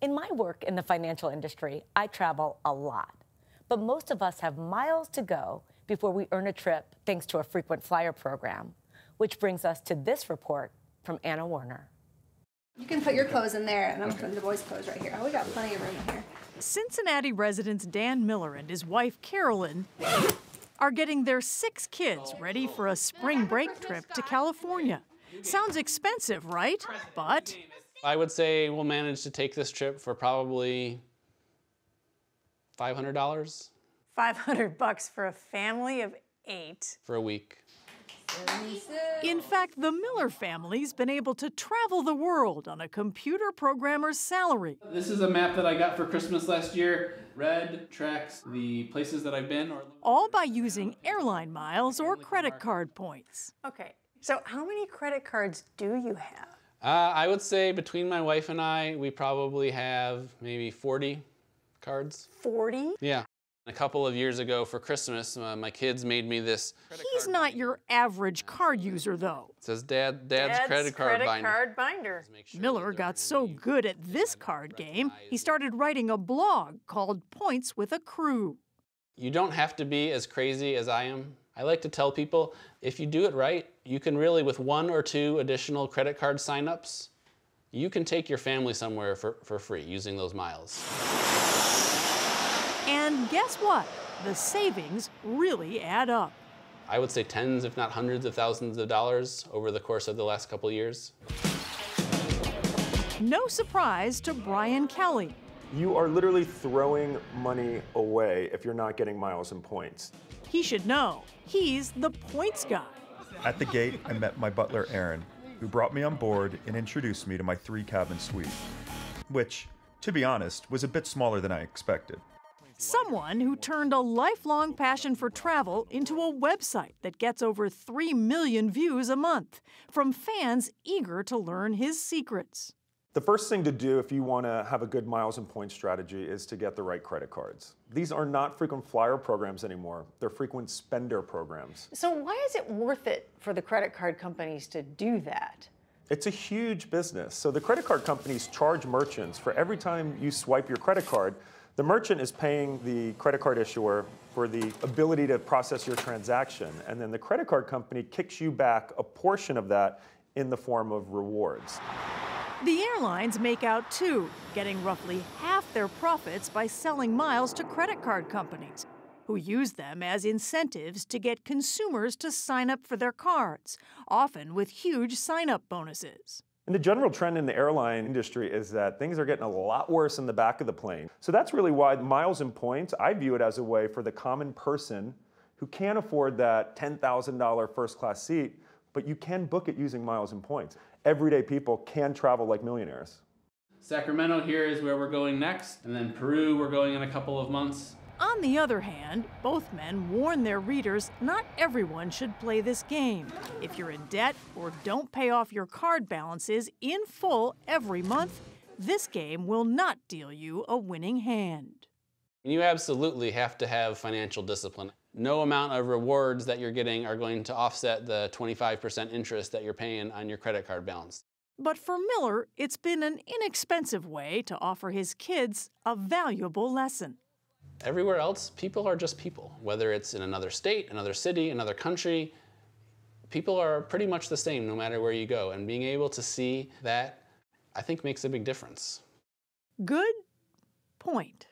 In my work in the financial industry, I travel a lot. But most of us have miles to go before we earn a trip thanks to a frequent flyer program, which brings us to this report from Anna Warner. You can put your clothes in there, and I'm putting the boys' clothes right here. Oh, we got plenty of room in here. Cincinnati residents Dan Miller and his wife Carolyn are getting their 6 kids ready for a spring break trip to California. Sounds expensive, right? But I would say we'll manage to take this trip for probably $500 $500 for a family of 8. for a week. in fact, the Miller family's been able to travel the world on a computer programmer's salary. This is a map that I got for Christmas last year. Red tracks the places that I've been. All by using airline miles or credit card points. Okay, so how many credit cards do you have? I would say between my wife and I, we probably have maybe 40 cards. 40? Yeah. A couple of years ago for Christmas, my kids made me this. He's not your average card user, though. It says Dad's credit card binder. Miller got so good at this card game, he started writing a blog called Points with a Crew. You don't have to be as crazy as I am. I like to tell people, if you do it right, you can really, with 1 or 2 additional credit card signups, you can take your family somewhere for free using those miles. And guess what? The savings really add up. I would say tens, if not hundreds of thousands of dollars over the course of the last couple of years. No surprise to Brian Kelly. You are literally throwing money away if you're not getting miles and points. He should know. He's the points guy. At the gate, I met my butler, Aaron, who brought me on board and introduced me to my 3-cabin suite, which, to be honest, was a bit smaller than I expected. Someone who turned a lifelong passion for travel into a website that gets over 3 million views a month from fans eager to learn his secrets. The first thing to do if you want to have a good miles and points strategy is to get the right credit cards. These are not frequent flyer programs anymore. They're frequent spender programs. So why is it worth it for the credit card companies to do that? It's a huge business. So the credit card companies charge merchants for every time you swipe your credit card. The merchant is paying the credit card issuer for the ability to process your transaction, and then the credit card company kicks you back a portion of that in the form of rewards. The airlines make out too, getting roughly half their profits by selling miles to credit card companies, who use them as incentives to get consumers to sign up for their cards, often with huge sign-up bonuses. And the general trend in the airline industry is that things are getting a lot worse in the back of the plane. So that's really why miles and points, I view it as a way for the common person who can't afford that $10,000 first-class seat, but you can book it using miles and points. Everyday people can travel like millionaires. Sacramento here is where we're going next, and then Peru we're going in a couple of months. On the other hand, both men warn their readers not everyone should play this game. If you're in debt or don't pay off your card balances in full every month, this game will not deal you a winning hand. You absolutely have to have financial discipline. No amount of rewards that you're getting are going to offset the 25% interest that you're paying on your credit card balance. But for Miller, it's been an inexpensive way to offer his kids a valuable lesson. Everywhere else, people are just people. Whether it's in another state, another city, another country, people are pretty much the same no matter where you go. And being able to see that, I think, makes a big difference. Good point.